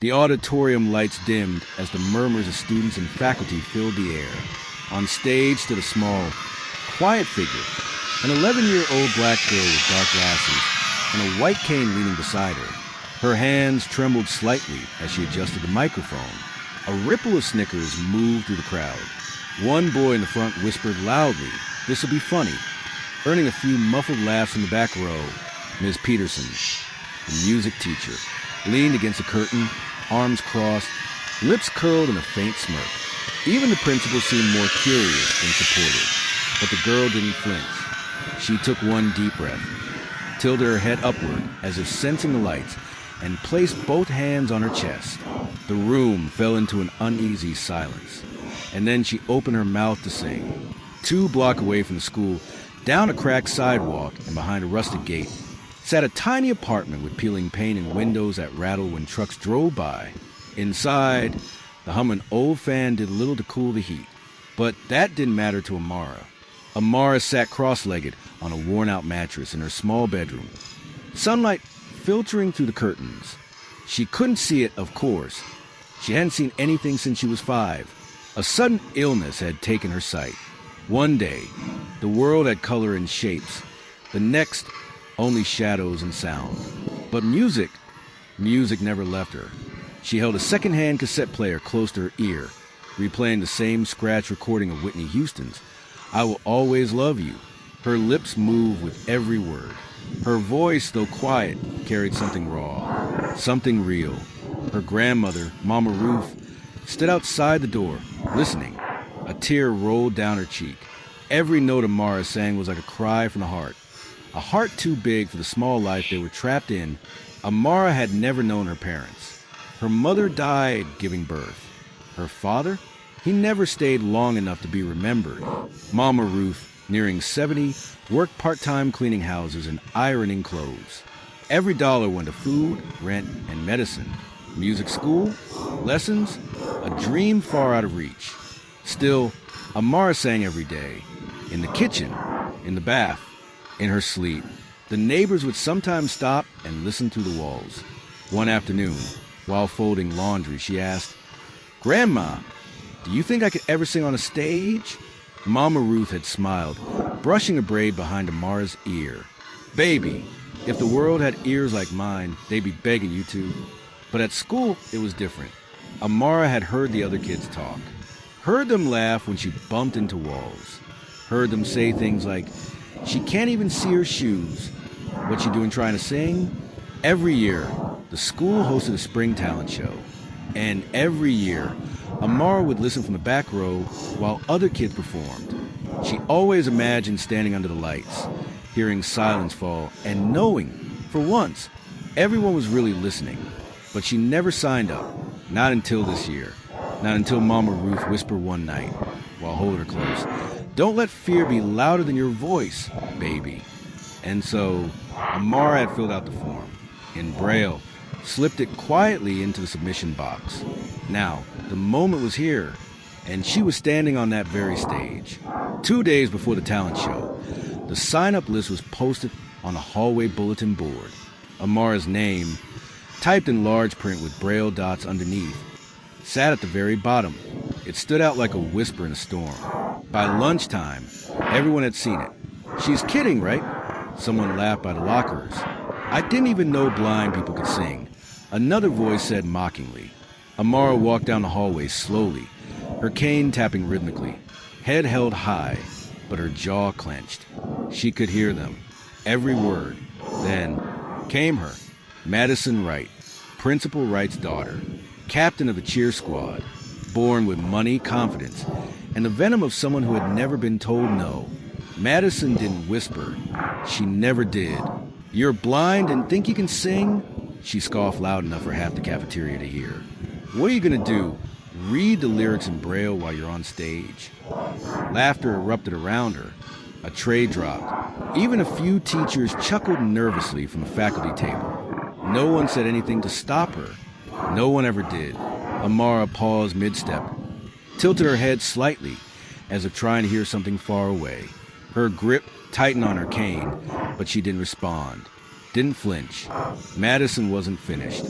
The auditorium lights dimmed as the murmurs of students and faculty filled the air. On stage stood a small, quiet figure, an 11-year-old black girl with dark glasses and a white cane leaning beside her. Her hands trembled slightly as she adjusted the microphone. A ripple of snickers moved through the crowd. One boy in the front whispered loudly, "This'll be funny," earning a few muffled laughs in the back row. Ms. Peterson, the music teacher, leaned against the curtain, arms crossed, lips curled in a faint smirk. Even the principal seemed more curious than supportive, but the girl didn't flinch. She took one deep breath, tilted her head upward as if sensing the lights, and placed both hands on her chest. The room fell into an uneasy silence, and then she opened her mouth to sing. 2 blocks away from the school, down a cracked sidewalk and behind a rusted gate, sat a tiny apartment with peeling paint and windows that rattled when trucks drove by. Inside, the humming old fan did little to cool the heat, but that didn't matter to Amara. Amara sat cross-legged on a worn-out mattress in her small bedroom, sunlight filtering through the curtains. She couldn't see it, of course. She hadn't seen anything since she was 5. A sudden illness had taken her sight. One day, the world had color and shapes. The next, only shadows and sound. But music never left her. She held a second-hand cassette player close to her ear, replaying the same scratch recording of Whitney Houston's "I Will Always Love You." Her lips moved with every word. Her voice, though quiet, carried something raw, something real. Her grandmother, Mama Ruth, stood outside the door, listening. A tear rolled down her cheek. Every note Amara sang was like a cry from the heart. A heart too big for the small life they were trapped in. Amara had never known her parents. Her mother died giving birth. Her father? He never stayed long enough to be remembered. Mama Ruth, nearing 70, worked part-time cleaning houses and ironing clothes. Every dollar went to food, rent, and medicine. Music school, lessons, a dream far out of reach. Still, Amara sang every day. In the kitchen, in the bath, in her sleep. The neighbors would sometimes stop and listen through the walls. One afternoon, while folding laundry, she asked, "Grandma, do you think I could ever sing on a stage?" Mama Ruth had smiled, brushing a braid behind Amara's ear. "Baby, if the world had ears like mine, they'd be begging you to." But at school, it was different. Amara had heard the other kids talk. Heard them laugh when she bumped into walls. Heard them say things like, "She can't even see her shoes. What's she doing trying to sing?" Every year, the school hosted a spring talent show. And every year, Amara would listen from the back row while other kids performed. She always imagined standing under the lights, hearing silence fall, and knowing, for once, everyone was really listening. But she never signed up, not until this year. Not until Mama Ruth whispered one night, while holding her close, "Don't let fear be louder than your voice, baby." And so, Amara had filled out the form, in Braille, slipped it quietly into the submission box. Now, the moment was here, and she was standing on that very stage. 2 days before the talent show, the sign-up list was posted on a hallway bulletin board. Amara's name, typed in large print with Braille dots underneath, sat at the very bottom. It stood out like a whisper in a storm. By lunchtime, everyone had seen it. "She's kidding, right?" Someone laughed by the lockers. "I didn't even know blind people could sing," another voice said mockingly. Amara walked down the hallway slowly, her cane tapping rhythmically, head held high, but her jaw clenched. She could hear them, every word. Then came her, Madison Wright, Principal Wright's daughter, captain of the cheer squad, born with money, confidence, and the venom of someone who had never been told no. Madison didn't whisper. She never did. "You're blind and think you can sing?" She scoffed loud enough for half the cafeteria to hear. "What are you going to do? Read the lyrics in Braille while you're on stage?" Laughter erupted around her. A tray dropped. Even a few teachers chuckled nervously from the faculty table. No one said anything to stop her. No one ever did. Amara paused mid-step, tilted her head slightly, as if trying to hear something far away. Her grip tightened on her cane, but she didn't respond, didn't flinch. Madison wasn't finished.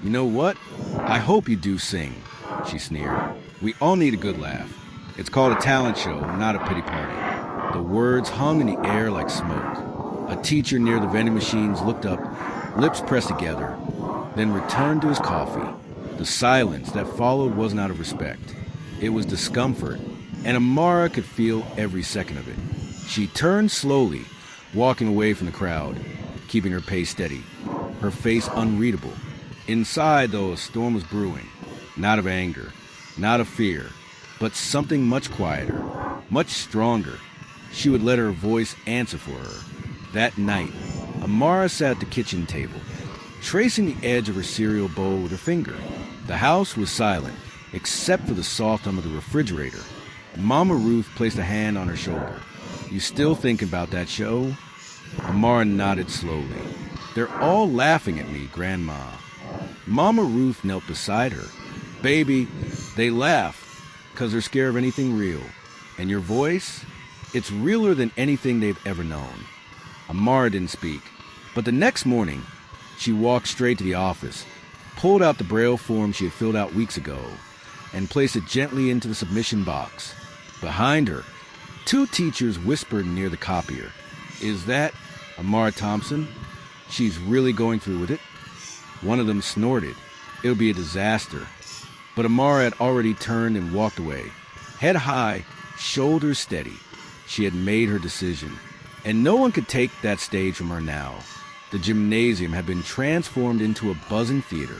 You know what? I hope you do sing, she sneered. We all need a good laugh. It's called a talent show, not a pity party. The words hung in the air like smoke. A teacher near the vending machines looked up, lips pressed together, then returned to his coffee. The silence that followed wasn't out of respect. It was discomfort, and Amara could feel every second of it. She turned slowly, walking away from the crowd, keeping her pace steady, her face unreadable. Inside, though, a storm was brewing, not of anger, not of fear, but something much quieter, much stronger. She would let her voice answer for her. That night, Amara sat at the kitchen table, tracing the edge of her cereal bowl with her finger. The house was silent, except for the soft hum of the refrigerator. Mama Ruth placed a hand on her shoulder. You still thinking about that show? Amara nodded slowly. They're all laughing at me, Grandma. Mama Ruth knelt beside her. Baby, they laugh because they're scared of anything real. And your voice? It's realer than anything they've ever known. Amara didn't speak, but the next morning, she walked straight to the office, pulled out the Braille form she had filled out weeks ago, and placed it gently into the submission box. Behind her, two teachers whispered near the copier. Is that Amara Thompson? She's really going through with it? One of them snorted. It'll be a disaster. But Amara had already turned and walked away. Head high, shoulders steady. She had made her decision, and no one could take that stage from her now. The gymnasium had been transformed into a buzzing theater.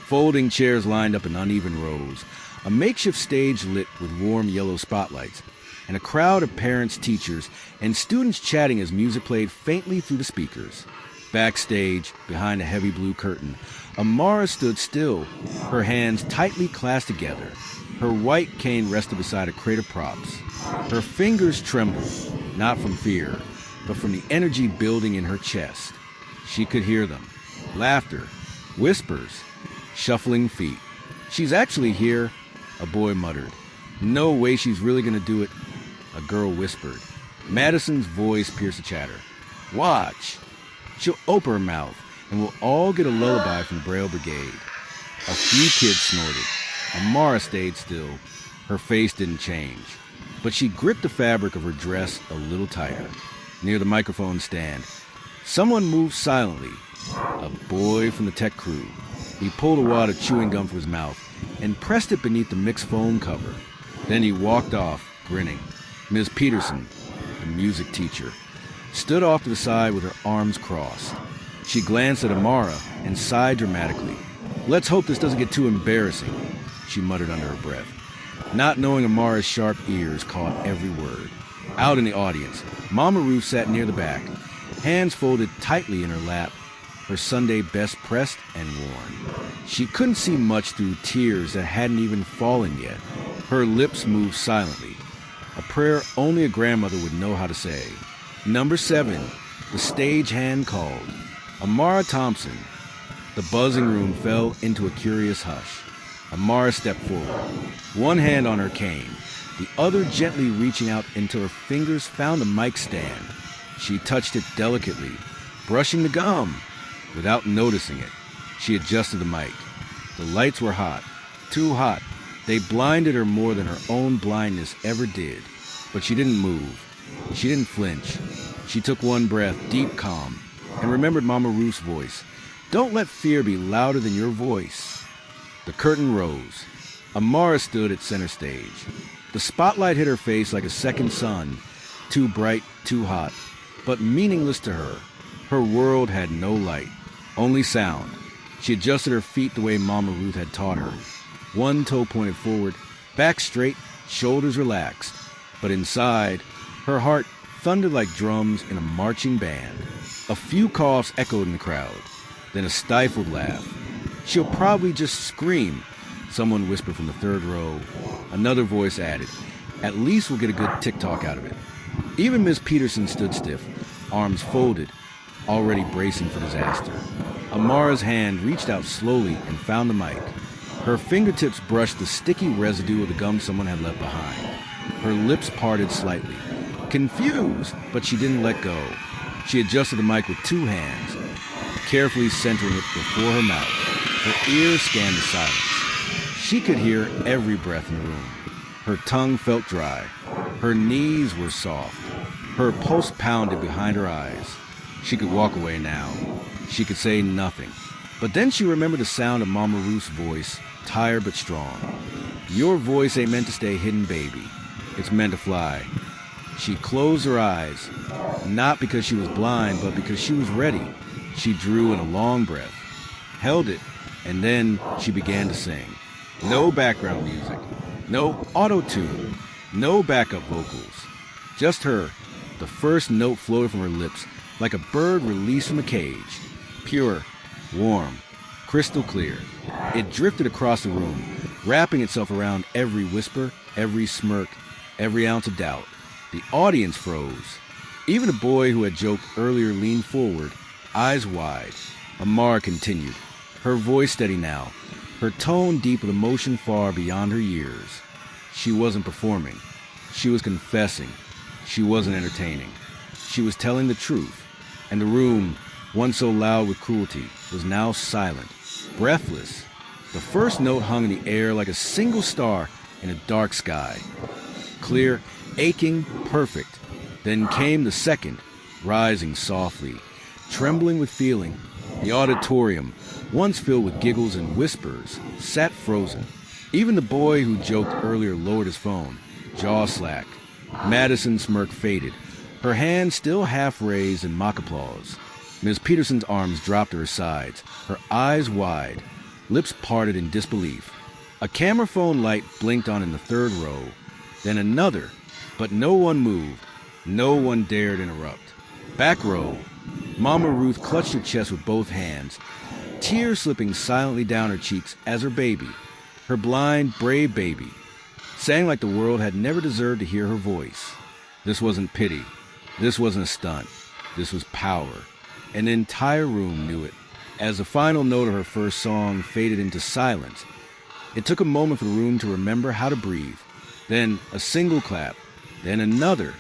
Folding chairs lined up in uneven rows, a makeshift stage lit with warm yellow spotlights, and a crowd of parents, teachers, and students chatting as music played faintly through the speakers. Backstage, behind a heavy blue curtain, Amara stood still, her hands tightly clasped together. Her white cane rested beside a crate of props. Her fingers trembled, not from fear, but from the energy building in her chest. She could hear them. Laughter, whispers, shuffling feet. She's actually here, a boy muttered. No way she's really gonna do it, a girl whispered. Madison's voice pierced the chatter. Watch. She'll open her mouth, and we'll all get a lullaby from the Braille Brigade. A few kids snorted. Amara stayed still. Her face didn't change, but she gripped the fabric of her dress a little tighter. Near the microphone stand, someone moved silently. A boy from the tech crew. He pulled a wad of chewing gum from his mouth and pressed it beneath the mixed phone cover. Then he walked off, grinning. Ms. Peterson, the music teacher, stood off to the side with her arms crossed. She glanced at Amara and sighed dramatically. Let's hope this doesn't get too embarrassing, she muttered under her breath. Not knowing Amara's sharp ears caught every word. Out in the audience, Mama Ruth sat near the back, hands folded tightly in her lap, her Sunday best pressed and worn. She couldn't see much through tears that hadn't even fallen yet. Her lips moved silently, a prayer only a grandmother would know how to say. Number 7, the stage hand called. Amara Thompson. The buzzing room fell into a curious hush. Amara stepped forward, one hand on her cane, the other gently reaching out until her fingers found the mic stand. She touched it delicately, brushing the gum. Without noticing it, she adjusted the mic. The lights were hot, too hot. They blinded her more than her own blindness ever did. But she didn't move. She didn't flinch. She took one breath, deep calm, and remembered Mama Ruth's voice. Don't let fear be louder than your voice. The curtain rose. Amara stood at center stage. The spotlight hit her face like a second sun, too bright, too hot, but meaningless to her. Her world had no light, only sound. She adjusted her feet the way Mama Ruth had taught her. One toe pointed forward, back straight, shoulders relaxed. But inside, her heart thundered like drums in a marching band. A few coughs echoed in the crowd, then a stifled laugh. She'll probably just scream, someone whispered from the third row. Another voice added, at least we'll get a good tick-tock out of it. Even Miss Peterson stood stiff, arms folded, already bracing for disaster. Amara's hand reached out slowly and found the mic. Her fingertips brushed the sticky residue of the gum someone had left behind. Her lips parted slightly. Confused, but she didn't let go. She adjusted the mic with two hands, carefully centering it before her mouth. Her ears scanned the silence. She could hear every breath in the room. Her tongue felt dry. Her knees were soft. Her pulse pounded behind her eyes. She could walk away now. She could say nothing. But then she remembered the sound of Mama Ruth's voice, tired but strong. Your voice ain't meant to stay hidden, baby. It's meant to fly. She closed her eyes, not because she was blind, but because she was ready. She drew in a long breath, held it, and then she began to sing. No background music, no auto-tune, no backup vocals. Just her. The first note floated from her lips like a bird released from a cage. Pure, warm, crystal clear. It drifted across the room, wrapping itself around every whisper, every smirk, every ounce of doubt. The audience froze. Even the boy who had joked earlier leaned forward, eyes wide. Amara continued, her voice steady now, her tone deep with emotion far beyond her years. She wasn't performing. She was confessing. She wasn't entertaining. She was telling the truth. And the room, once so loud with cruelty, was now silent, breathless. The first note hung in the air like a single star in a dark sky. Clear, aching, perfect. Then came the second, rising softly, trembling with feeling. The auditorium, once filled with giggles and whispers, sat frozen. Even the boy who joked earlier lowered his phone, jaw slack. Madison's smirk faded, her hand still half raised in mock applause. Ms. Peterson's arms dropped to her sides, her eyes wide, lips parted in disbelief. A camera phone light blinked on in the third row, then another, but no one moved. No one dared interrupt. Back row, Mama Ruth clutched her chest with both hands, tears slipping silently down her cheeks as her baby, her blind, brave baby, sang like the world had never deserved to hear her voice. This wasn't pity. This wasn't a stunt. This was power. And the entire room knew it. As the final note of her first song faded into silence, it took a moment for the room to remember how to breathe. Then a single clap, then another,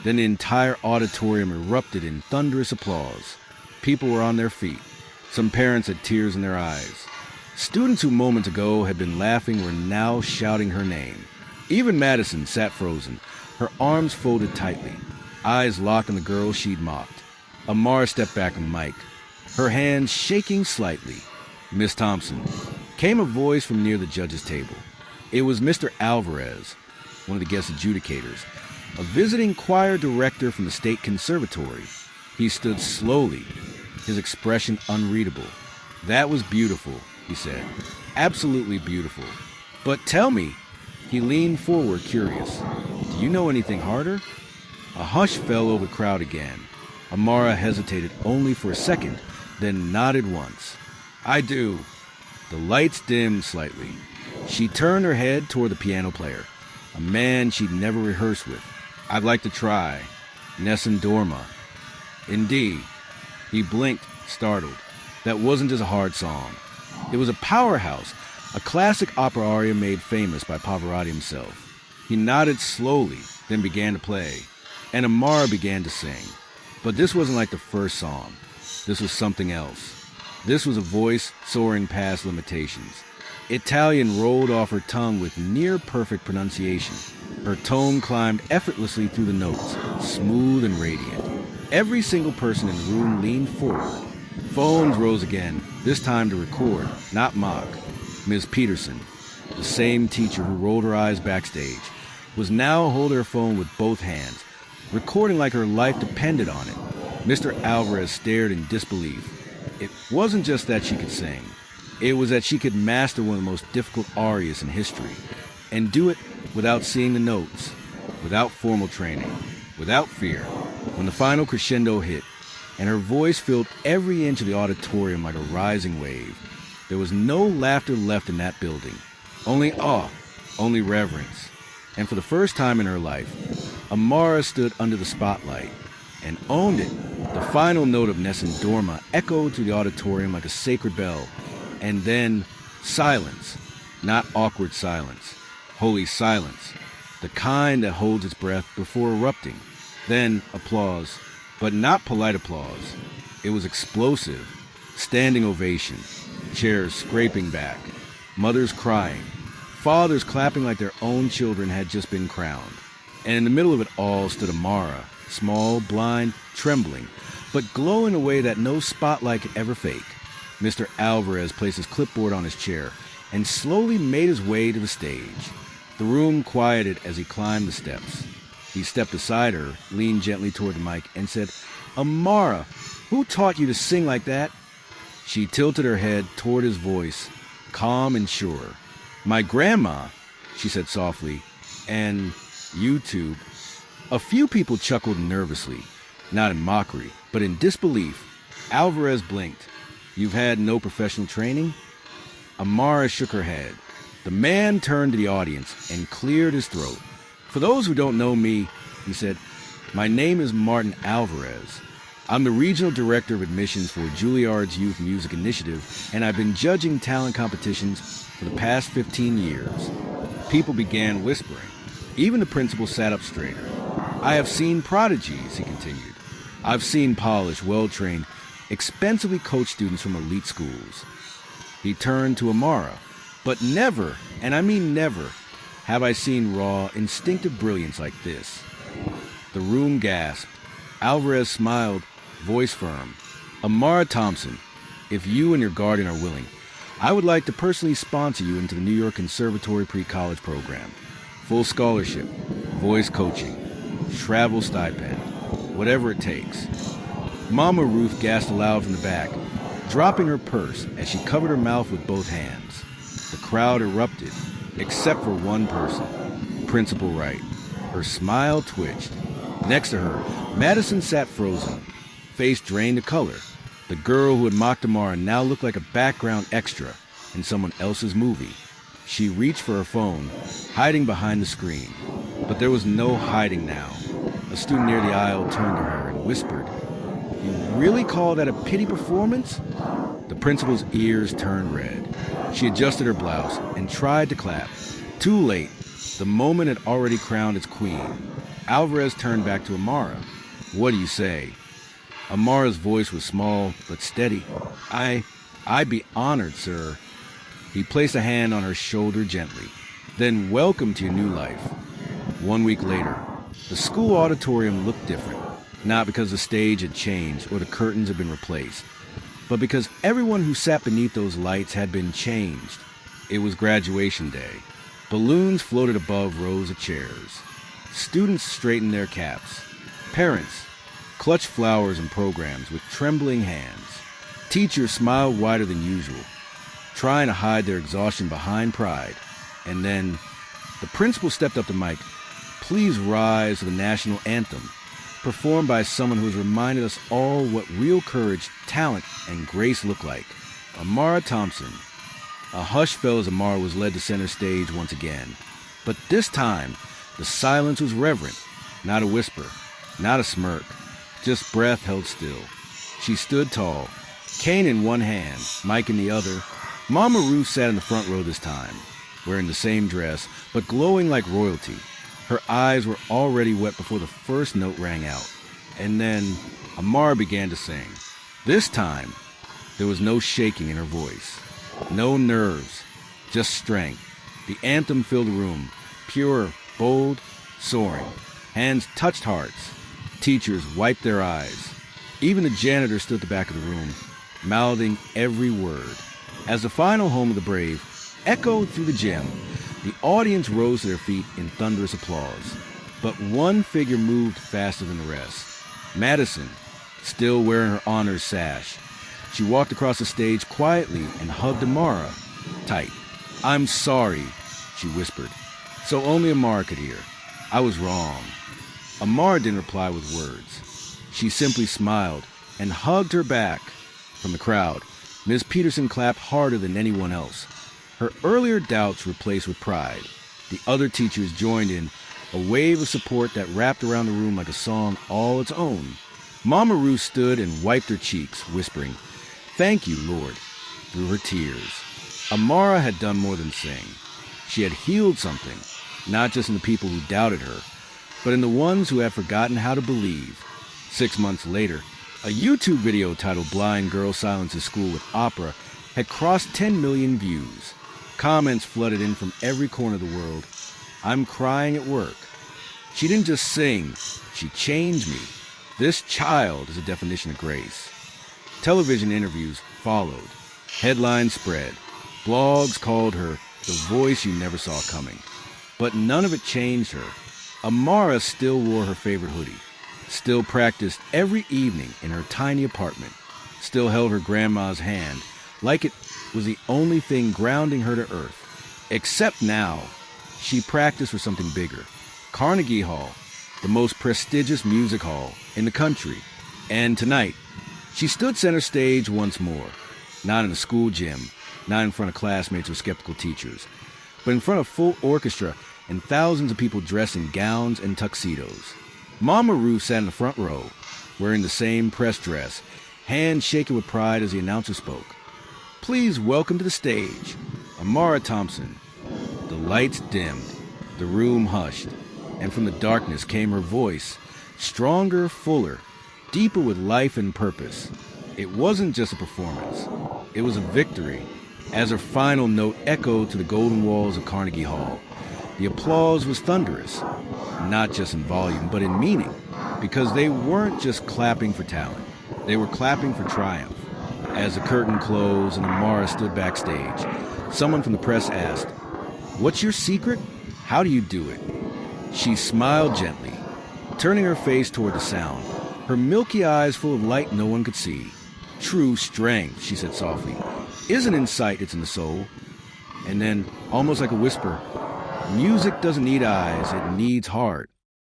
then the entire auditorium erupted in thunderous applause. People were on their feet. Some parents had tears in their eyes. Students who moments ago had been laughing were now shouting her name. Even Madison sat frozen, her arms folded tightly, eyes locked on the girl she'd mocked. Amara stepped back from Mike, her hands shaking slightly. Miss Thompson. Came a voice from near the judge's table. It was Mr. Alvarez, one of the guest adjudicators, a visiting choir director from the State Conservatory. He stood slowly, his expression unreadable. That was beautiful, he said. Absolutely beautiful. But tell me, he leaned forward, curious. Do you know anything harder? A hush fell over the crowd again. Amara hesitated only for a second, then nodded once. I do. The lights dimmed slightly. She turned her head toward the piano player, a man she'd never rehearsed with. I'd like to try. Nessun Dorma. Indeed. He blinked, startled. That wasn't just a hard song. It was a powerhouse, a classic opera aria made famous by Pavarotti himself. He nodded slowly, then began to play, and Amara began to sing. But this wasn't like the first song. This was something else. This was a voice soaring past limitations. Italian rolled off her tongue with near-perfect pronunciation. Her tone climbed effortlessly through the notes, smooth and radiant. Every single person in the room leaned forward. Phones rose again, this time to record, not mock. Ms. Peterson, the same teacher who rolled her eyes backstage, was now holding her phone with both hands, recording like her life depended on it. Mr. Alvarez stared in disbelief. It wasn't just that she could sing. It was that she could master one of the most difficult arias in history, and do it without seeing the notes, without formal training, without fear. When the final crescendo hit, and her voice filled every inch of the auditorium like a rising wave, there was no laughter left in that building. Only awe, only reverence. And for the first time in her life, Amara stood under the spotlight and owned it. The final note of Nessun Dorma echoed through the auditorium like a sacred bell. And then silence, not awkward silence, holy silence, the kind that holds its breath before erupting. Then applause, but not polite applause. It was explosive, standing ovation. chairs scraping back, mothers crying, fathers clapping like their own children had just been crowned. And in the middle of it all stood Amara, small, blind, trembling, but glowing in a way that no spotlight could ever fake. Mr. Alvarez placed his clipboard on his chair and slowly made his way to the stage. The room quieted as he climbed the steps. He stepped beside her, leaned gently toward the mic, and said, "Amara, who taught you to sing like that?" She tilted her head toward his voice, calm and sure. "My grandma," she said softly, "and YouTube." A few people chuckled nervously, not in mockery, but in disbelief. Alvarez blinked. "You've had no professional training?" Amara shook her head. The man turned to the audience and cleared his throat. "For those who don't know me," he said, "my name is Martin Alvarez. I'm the Regional Director of Admissions for Juilliard's Youth Music Initiative, and I've been judging talent competitions for the past 15 years. People began whispering. Even the principal sat up straighter. "I have seen prodigies," he continued. "I've seen polished, well-trained, expensively coached students from elite schools." He turned to Amara. "But never, and I mean never, have I seen raw, instinctive brilliance like this." The room gasped. Alvarez smiled, voice firm. "Amara Thompson, if you and your guardian are willing, I would like to personally sponsor you into the New York Conservatory Pre-College program. Full scholarship, voice coaching, travel stipend, whatever it takes." Mama Ruth gasped aloud from the back, dropping her purse as she covered her mouth with both hands. The crowd erupted, except for one person, Principal Wright. Her smile twitched. Next to her, Madison sat frozen, face drained to color. The girl who had mocked Amara now looked like a background extra in someone else's movie. She reached for her phone, hiding behind the screen. But there was no hiding now. A student near the aisle turned to her and whispered, "You really call that a pity performance?" The principal's ears turned red. She adjusted her blouse and tried to clap. Too late. The moment had already crowned its queen. Alvarez turned back to Amara. "What do you say?" Amara's voice was small but steady. I'd be honored, sir." He placed a hand on her shoulder gently. "Then welcome to your new life." 1 week later, the school auditorium looked different, not because the stage had changed or the curtains had been replaced, but because everyone who sat beneath those lights had been changed. It was graduation day. Balloons floated above rows of chairs. Students straightened their caps. Parents clutched flowers and programs with trembling hands. Teachers smiled wider than usual, trying to hide their exhaustion behind pride. And then the principal stepped up the mic. "Please rise to the national anthem, performed by someone who has reminded us all what real courage, talent, and grace look like. Amara Thompson." A hush fell as Amara was led to center stage once again. But this time, the silence was reverent. Not a whisper, not a smirk, just breath held still. She stood tall, cane in one hand, mic in the other. Mama Ruth sat in the front row this time, wearing the same dress, but glowing like royalty. Her eyes were already wet before the first note rang out. And then Amara began to sing. This time, there was no shaking in her voice, no nerves, just strength. The anthem filled the room, pure, bold, soaring. Hands touched hearts. Teachers wiped their eyes. Even the janitor stood at the back of the room, mouthing every word. As the final Home of the Brave echoed through the gym, the audience rose to their feet in thunderous applause. But one figure moved faster than the rest. Madison, still wearing her honors sash. She walked across the stage quietly and hugged Amara tight. "I'm sorry," she whispered, so only Amara could hear. "I was wrong." Amara didn't reply with words. She simply smiled and hugged her back. From the crowd, Ms. Peterson clapped harder than anyone else. Her earlier doubts replaced with pride. The other teachers joined in, a wave of support that wrapped around the room like a song all its own. Mama Ruth stood and wiped her cheeks, whispering, "Thank you, Lord," through her tears. Amara had done more than sing. She had healed something, not just in the people who doubted her, but in the ones who had forgotten how to believe. 6 months later, a YouTube video titled "Blind Girl Silences School with Opera" had crossed 10 million views. Comments flooded in from every corner of the world. I'm crying at work. She didn't just sing, she changed me. This child is a definition of grace. Television interviews followed. Headlines spread. Blogs called her the voice you never saw coming. But none of it changed her. Amara still wore her favorite hoodie, still practiced every evening in her tiny apartment, still held her grandma's hand like it was the only thing grounding her to earth. Except now, she practiced for something bigger. Carnegie Hall, the most prestigious music hall in the country. And tonight, she stood center stage once more. Not in a school gym, not in front of classmates or skeptical teachers, but in front of full orchestra and thousands of people dressed in gowns and tuxedos. Mama Ruth sat in the front row, wearing the same press dress, hands shaking with pride as the announcer spoke. Please welcome to the stage, Amara Thompson. The lights dimmed, the room hushed, and from the darkness came her voice, stronger, fuller, deeper with life and purpose. It wasn't just a performance, it was a victory. As her final note echoed to the golden walls of Carnegie Hall, the applause was thunderous, not just in volume, but in meaning, because they weren't just clapping for talent, they were clapping for triumph. As the curtain closed and Amara stood backstage, someone from the press asked, "What's your secret? How do you do it?" She smiled gently, turning her face toward the sound, her milky eyes full of light no one could see. "True strength," she said softly, "isn't in sight, it's in the soul." And then, almost like a whisper, "Music doesn't need eyes, it needs heart."